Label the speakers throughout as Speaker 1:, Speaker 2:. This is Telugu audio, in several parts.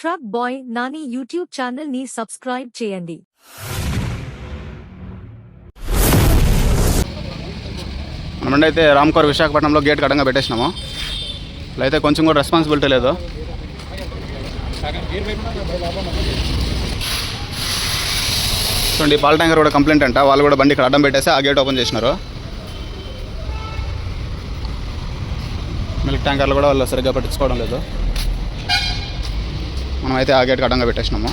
Speaker 1: Truck boy Nani YouTube channel ని సబ్స్క్రైబ్ చేయండి.
Speaker 2: మనమైతే రామ్కోర్ విశాఖపట్నంలో గేట్ అడ్డంగా పెట్టేసినాము. ఇలా అయితే కొంచెం కూడా రెస్పాన్సిబిలిటీ లేదు. చూడండి, పాల ట్యాంకర్ కూడా కంప్లైంట్ అంట. వాళ్ళు కూడా బండి ఇక్కడ అడ్డం పెట్టేసి ఆ గేట్ ఓపెన్ చేసినారు. మిల్క్ ట్యాంకర్లు కూడా వాళ్ళు సరిగ్గా పట్టించుకోవడం లేదు. మనమైతే ఆ గేట్కి అడ్డంగా పెట్టేసినాము.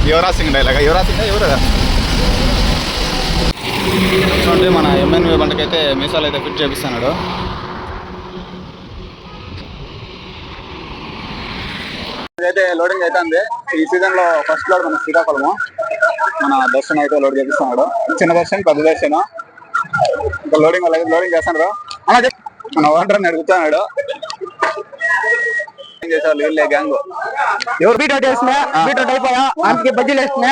Speaker 2: యువరాజ్ సింగ్ డైలాగా, యువరాజ్ సింగ్ ఎవరు చూడండి, మన ఎంఎన్వి బండకైతే మీసాలు అయితే ఫిట్ చేపిస్తున్నాడు. ఇదైతే లోడింగ్ అయితే ఉంది. ఈ సీజన్ లో ఫస్ట్ లోడ్ మన శ్రీకాకుళము. మన దర్శన్ అయితే లోడ్ చేపిస్తున్నాడు. చిన్న దర్శన్, పెద్ద దర్శన్. ఇంకా లోడింగ్ వాళ్ళకి లోడింగ్ చేస్తున్నాడు. అలా మన ఓనర్ అని అడుగుతున్నాడు.
Speaker 3: ఎవరు బీట్రూట్ వేస్తున్నా, బీట్రూట్ అయిపోయా, ఆమెకి బజ్జీలు వేస్తున్నా,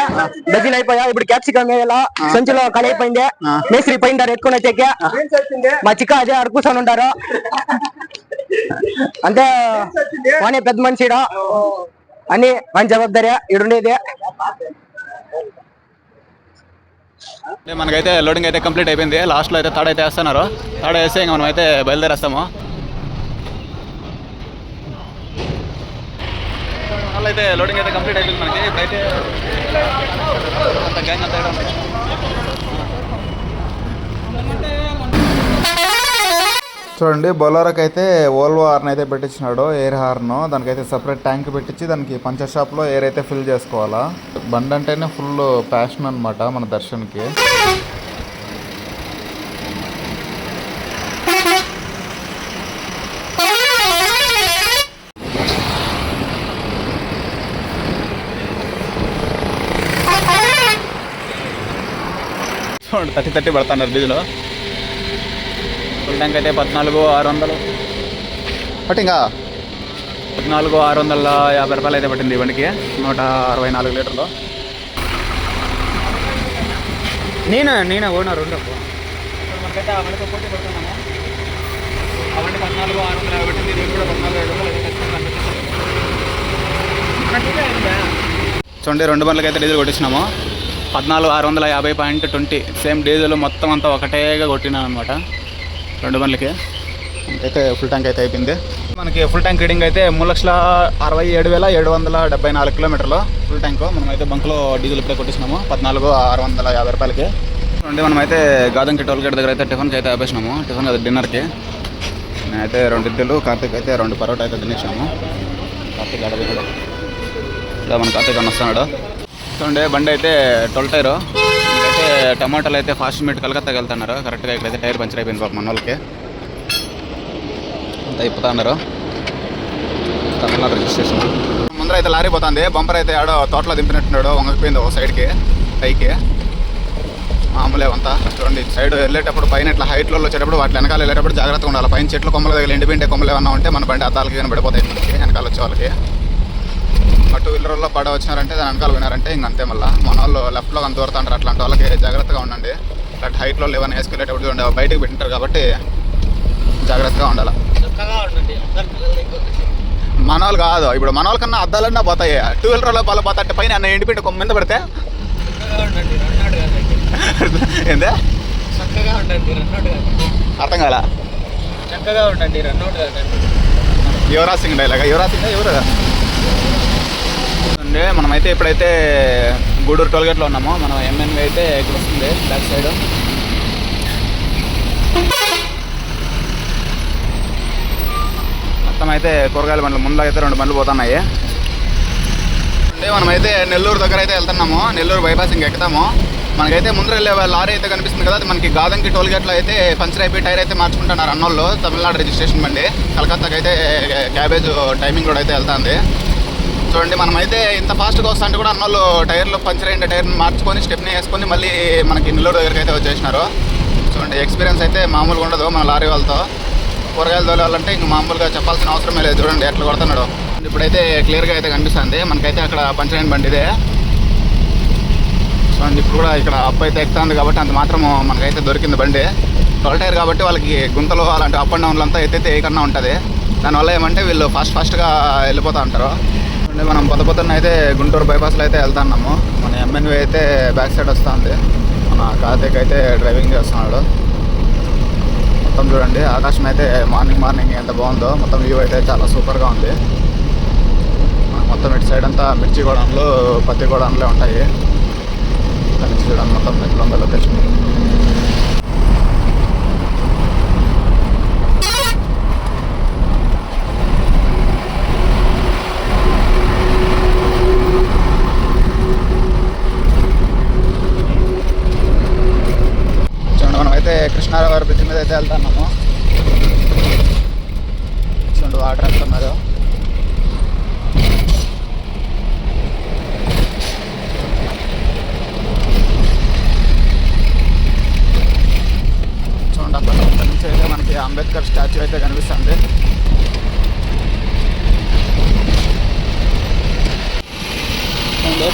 Speaker 3: బజ్జీలు అయిపోయా. ఇప్పుడు క్యాప్సికమ్ వేయాలా, సంచిలో ఖాళీ అయిపోయింది. మేస్త్రి పోయింటారు ఎత్తుకుని వచ్చాక. మా చిక్క అదే అడుగుతాను ఉంటారు. అంటే వానే పెద్ద మనిషి అని మన జవాబారి ఇడుండేది.
Speaker 2: మనకైతే లోడింగ్ అయితే కంప్లీట్ అయిపోయింది. లాస్ట్లో అయితే తాడ అయితే వేస్తున్నారు. తాడ వేస్తే ఇంకా మనం అయితే బయలుదేరేస్తాము. అయితే లోడింగ్ అయితే కంప్లీట్ అయిపోయింది మనకి. ఇప్పుడైతే అంత గ్యాంగ్ అంతా చూడండి, బొలరోకి అయితే ఓల్వో హార్న్ అయితే పెట్టించినాడు, ఎయిర్ హార్న్. దానికైతే సపరేట్ ట్యాంక్ పెట్టించి దానికి పంచర్ షాప్లో ఎయిర్ అయితే ఫిల్ చేసుకోవాలా. బండి అంటేనే ఫుల్ ప్యాషన్ అనమాట మన దర్శన్కి. తట్టి పడుతున్నారు డీజిల్. ఫుల్ ట్యాంక్ అయితే 14,600 పట్టింగా 14,650 రూపాయలు అయితే పట్టింది ఈ బండికి. 164 లీటర్లు. నేనే ఓనర్ ఉండకు. మనకైతే ఆ బండితో పోటీ పడుతున్నాము. ఆ బండి 14,650 పట్టింది. ఇది కూడా 14,700. చూడండి, 2 బండ్లకి అయితే డీజిల్ కొట్టించినాము. 14,650.20 సేమ్ డీజిల్ మొత్తం అంతా ఒకటేగా కొట్టినాను అనమాట 2 బండ్లకి. అయితే ఫుల్ ట్యాంక్ అయితే అయిపోయింది. మనకి ఫుల్ ట్యాంక్ రీడింగ్ అయితే 3,67,774 కిలోమీటర్లు ఫుల్ ట్యాంక్. మనమైతే బంక్లో డీజిల్ ఇప్పుడే కొట్టించినాము 14,650 రూపాయలకి. చూడండి, మనమైతే గాదంకి టోల్ గేట్ దగ్గర అయితే టిఫిన్కి అయితే ఆపేసినాము. టిఫిన్ కదా డిన్నర్కి. నేనైతే 2 ఇడ్లీలు, కార్తీక్ అయితే 2 పరోటా అయితే తినేసినాము. కార్తీక్ అడవి కూడా ఇలా మన కార్తీక్ అని వస్తున్నాడు. చూడండి, బండి అయితే 12 టైరు. అయితే టమాటాలు అయితే ఫాస్ట్ మీట్ కలకత్తాకి వెళ్తున్నారు. కరెక్ట్గా ఇక్కడైతే టైర్ పంచర్ అయిపోయింది పాపం మన వాళ్ళకి. అంతా ఇప్పుతున్నారు. తమిళనాడు రిజిస్ట్రేషన్. ముందర అయితే లారీ పోతుంది. బంపర్ అయితే ఆడో తోటలో దింపినట్టున్నాడు, వంగకపోయింది ఓ సైడ్కి పైకి. మామూలే అంతా. చూడండి, సైడ్ వెళ్ళేటప్పుడు పైన ఇట్లా హైట్లో వచ్చేటప్పుడు వాటి వెనకాల వెళ్ళేటప్పుడు జాగ్రత్తగా ఉండాలి. పైన చెట్లు కొమ్మలు దగ్గర ఎండిపోయింటే కొమ్మలు ఏమన్నా ఉంటే మన బండి అద్దాలకి కానీ పడిపోతాయి మనకి వెనకాల వచ్చే వాళ్ళకి. 2 వీలర్లో పడ వచ్చినారంటే దాని వెనకాల వినారంటే ఇంక అంతే. మళ్ళీ మన వాళ్ళు లెఫ్ట్లో అంత దూరుతుంటారు. అట్లాంటి వాళ్ళకి జాగ్రత్తగా ఉండండి. అట్లాంటి హైట్లో ఏమైనా వేసుకెళ్ళేటప్పుడు చూడండి, బయటకు పెట్టింటారు కాబట్టి జాగ్రత్తగా ఉండాలి. మన వాళ్ళు కాదు, ఇప్పుడు మన వాళ్ళ కన్నా అద్దాలన్నా పోతాయి. 2 వీలర్లో బాగా పోతాంటే పైన అన్న ఎండిపోయింటే కొమ్మ మీద పడితే ఏందే అర్థం కాల. చక్కగా ఉండండి. యువరాజ్ సింగ్ డైలాగా, యువరాజ్ సింగ్ ఎవరు అండి. మనమైతే ఇప్పుడైతే గూడూరు టోల్గేట్లో ఉన్నాము. మనం ఎంఎన్వి అయితే ఇక్కడ వస్తుంది బ్యాక్ సైడ్. మొత్తం అయితే కూరగాయల బండ్లు ముందులో అయితే 2 బండ్లు పోతున్నాయి. అంటే మనమైతే నెల్లూరు దగ్గర అయితే వెళ్తున్నాము. నెల్లూరు బైపాస్ ఇంక ఎక్కుతాము. మనకైతే ముందర వెళ్ళే లారీ అయితే కనిపిస్తుంది కదా, అది మనకి గాదంకి టోల్గేట్లో అయితే పంచర్ అయిపోయి టైర్ అయితే మార్చుకుంటున్నారు అన్నోళ్ళు. తమిళనాడు రిజిస్ట్రేషన్ బండి. కలకత్తాకి అయితే క్యాబేజ్ టైమింగ్ కూడా అయితే వెళ్తుంది. చూడండి, మనమైతే ఇంత ఫాస్ట్గా వస్తా అంటే కూడా అన్నోళ్ళు టైర్లు పంచర్ అయిన టైర్ని మార్చుకొని స్టెప్ని వేసుకొని మళ్ళీ మనకి నెల్లూరు దగ్గరికి అయితే వచ్చేసినారు. చూడండి, ఎక్స్పీరియన్స్ అయితే మామూలుగా ఉండదు మన లారీ వాళ్ళతో. కూరగాయలు తోలాలంటే ఇంక మామూలుగా చెప్పాల్సిన అవసరమే లేదు. చూడండి ఎట్లా కొడుతున్నాడు. ఇప్పుడైతే క్లియర్గా అయితే కనిపిస్తుంది మనకైతే. అక్కడ పంచర్ అయిన బండి ఇదే. చూడండి ఇప్పుడు కూడా ఇక్కడ అప్ అయితే ఎక్కుతుంది కాబట్టి అంత మాత్రం మనకైతే దొరికింది బండి. 12 టైర్ కాబట్టి వాళ్ళకి గుంతలు అలాంటి అప్ అండ్ డౌన్లు అంతా అయితే ఏకన్నా ఉంటుంది. దానివల్ల ఏమంటే వీళ్ళు ఫాస్ట్గా వెళ్ళిపోతూ ఉంటారు. అంటే మనం పొద్దున్న అయితే గుంటూరు బైపాస్లో అయితే వెళ్తున్నాము. మన ఎంఎన్వి అయితే బ్యాక్ సైడ్ వస్తుంది. మన కార్తీక్ అయితే డ్రైవింగ్ చేస్తున్నాడు. మొత్తం చూడండి ఆకాశం అయితే మార్నింగ్ ఎంత బాగుందో. మొత్తం వ్యూ అయితే చాలా సూపర్గా ఉంది. మొత్తం ఇటు సైడ్ అంతా మిర్చి గోడౌన్లు పత్తి గోడౌన్లే ఉంటాయి. కలిసి చూడండి మొత్తం ఎట్లా ఉందో లొకేషన్. చూడండి మనం అయితే కృష్ణారావు బ్రిడ్జ్ మీద అయితే వెళ్తున్నాము. చూడండి వాటర్ వెళ్తున్నారు. అక్కడ నుంచి అయితే మనకి అంబేద్కర్ స్టాచ్యూ అయితే కనిపిస్తుంది.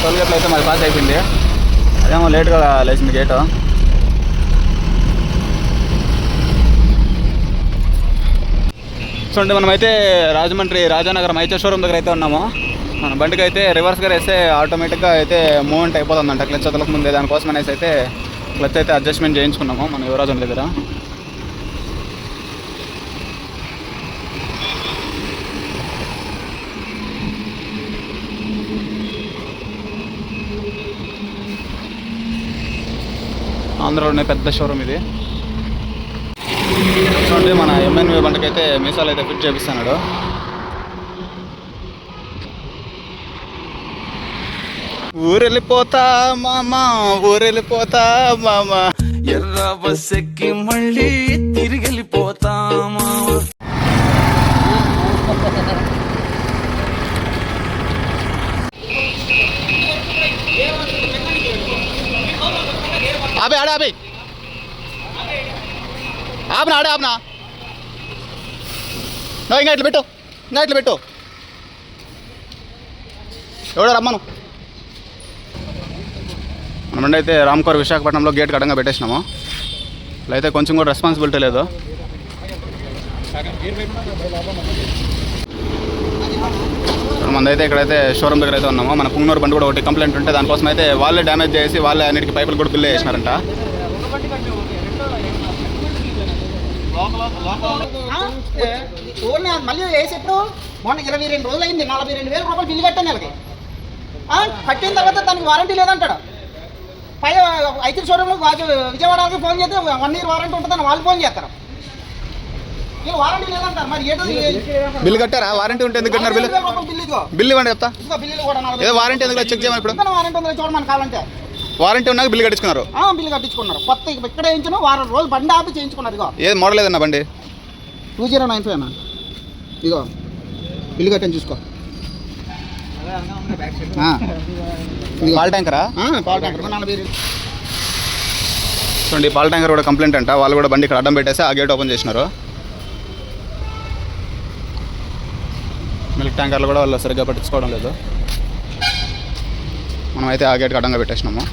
Speaker 2: టోల్గేట్లో అయితే మరి పాస్ అయిపోయింది. అదేమో లేట్గా లేచింది గేటు. చూడండి మనమైతే రాజమండ్రి రాజానగరం ఐచర్ షోరూమ్ దగ్గర అయితే ఉన్నాము. మన బండికి అయితే రివర్స్గా వేస్తే ఆటోమేటిక్గా అయితే మూవ్మెంట్ అయిపోతుందంట క్లచ్ వదలక ముందే. దానికోసం అనేసి అయితే క్లచ్ అయితే అడ్జస్ట్మెంట్ చేయించుకున్నాము మన యువరాజన్ దగ్గర. ఆంధ్రలోనే పెద్ద షోరూమ్ ఇది. చూడండి మన ఎంఎన్వి బండికైతే మీసాలు అయితే ఫిట్ చేపిస్తున్నాడు. ఊరెళ్ళిపోతా మామా ఊరెళ్ళిపోతా మామా
Speaker 4: ఎర్ర బస్సెక్కి మళ్ళీ తిరిగెళ్ళిపోతా మామా.
Speaker 2: ఆపే ఆడే ఆపే ఆపనా ఆడే ఆపనా ఇంకా ఇట్లా పెట్టు ఎవడో రమ్మను. మనమండి అయితే రామ్కోర్ విశాఖపట్నంలో గేట్ అడ్డంగా పెట్టేసినాము. ఇలా అయితే కొంచెం కూడా రెస్పాన్సిబిలిటీ లేదు. మనదైతే ఇక్కడైతే షోరూమ్ దగ్గర అయితే ఉన్నాము. మన పుంగనూరు బండి కూడా ఒకటి కంప్లైంట్ ఉంటే దానికోసం అయితే వాళ్ళే డ్యామేజ్ చేసి వాళ్ళే అన్నిటికీ పైపులు కూడా బిల్లు వేసినారంట.
Speaker 5: మళ్ళీ వేసేప్పుడు మొన్న 22 రోజులు అయింది. 42,000 రూపాయలు బిల్లు కట్టాను నెలకి. కట్టిన తర్వాత దానికి వారంటీ లేదంటాడు. పై ఐటీ షోరూంలో విజయవాడకి ఫోన్ చేస్తే 1 year వారంటీ ఉంటుందని వాళ్ళు ఫోన్ చేస్తారు. వీళ్ళు వారంటీ లేదంటారు. మరి
Speaker 2: బిల్లు కట్టారా? వారంటీ ఉంటే ఎందుకు కట్టినారు? బిల్లు ఇవ్వండి చెప్తా.
Speaker 5: బిల్లు కూడా
Speaker 2: ఏదో వారంటీ ఎందుకు చెక్ చేయమని. ఇప్పుడు
Speaker 5: వారంటీ ఉందో చూడమని కావాలంటే
Speaker 2: వారంటీ ఉన్నాక బిల్లు కట్టించుకున్నారు.
Speaker 5: బిల్లు కట్టించుకున్నారు. కొత్త ఇక్కడ వేయించిన 1 వారం రోజులు బండి ఆపి చేయించుకున్నారు. ఇగో
Speaker 2: ఏది మోడల్ ఏదన్నా బండి
Speaker 5: 2095 అన్న. ఇగో బిల్లు కట్టని చూసుకో.
Speaker 2: పాల్ ట్యాంకరా?
Speaker 5: పాల్ ట్యాంకర్ 40,000.
Speaker 2: చూడండి పాల్ ట్యాంకర్ కూడా కంప్లైంట్ అంట. వాళ్ళు కూడా బండి ఇక్కడ అడ్డం పెట్టేసి ఆ గేట్ ఓపెన్ చేసినారు. మిల్క్ ట్యాంకర్లు కూడా వాళ్ళు సరిగ్గా పట్టించుకోవడం లేదు. మనమైతే ఆ గేట్కి అడ్డంగా పెట్టేసినాము.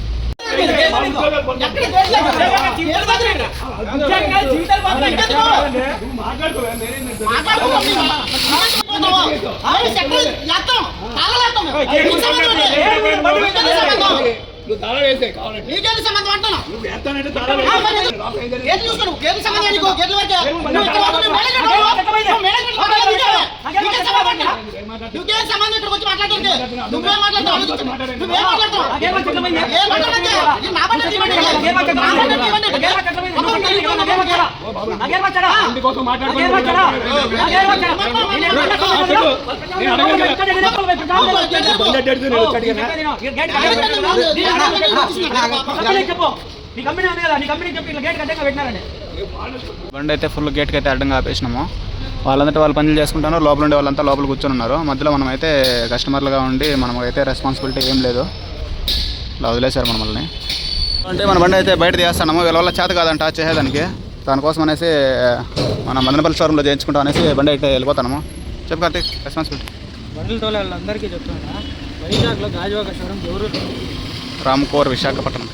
Speaker 2: బండి అయితే ఫుల్ గేట్కి అయితే అడ్డంగా ఆపేసినాము. వాళ్ళంతా వాళ్ళు పనులు చేసుకుంటాను. లోపల ఉండే వాళ్ళంతా లోపల కూర్చొని ఉన్నారు. మధ్యలో మనం అయితే కస్టమర్లుగా ఉండి మనమైతే రెస్పాన్సిబిలిటీ ఏం లేదు. ఇలా వదిలేశారు మనల్ని. అంటే మన బండి అయితే బయట తీస్తున్నాము. వీళ్ళ వల్ల చేత కాదంట చేసేదానికి. దానికోసం అనేసి మన మదనపల్లి షోరూంలో చేయించుకుంటాం అనేసి బండి అయితే వెళ్ళిపోతాము. చెప్పు కార్తీక్ రెస్పాన్సిబిలిటీ.
Speaker 6: బండ్లు తోలే వాళ్ళందరికీ చెప్తున్నా, వైజాగ్లో గాజువాక షోరూమ్ ఎవరు
Speaker 2: ఫ్రమ్ కోర్ విశాఖపట్నం.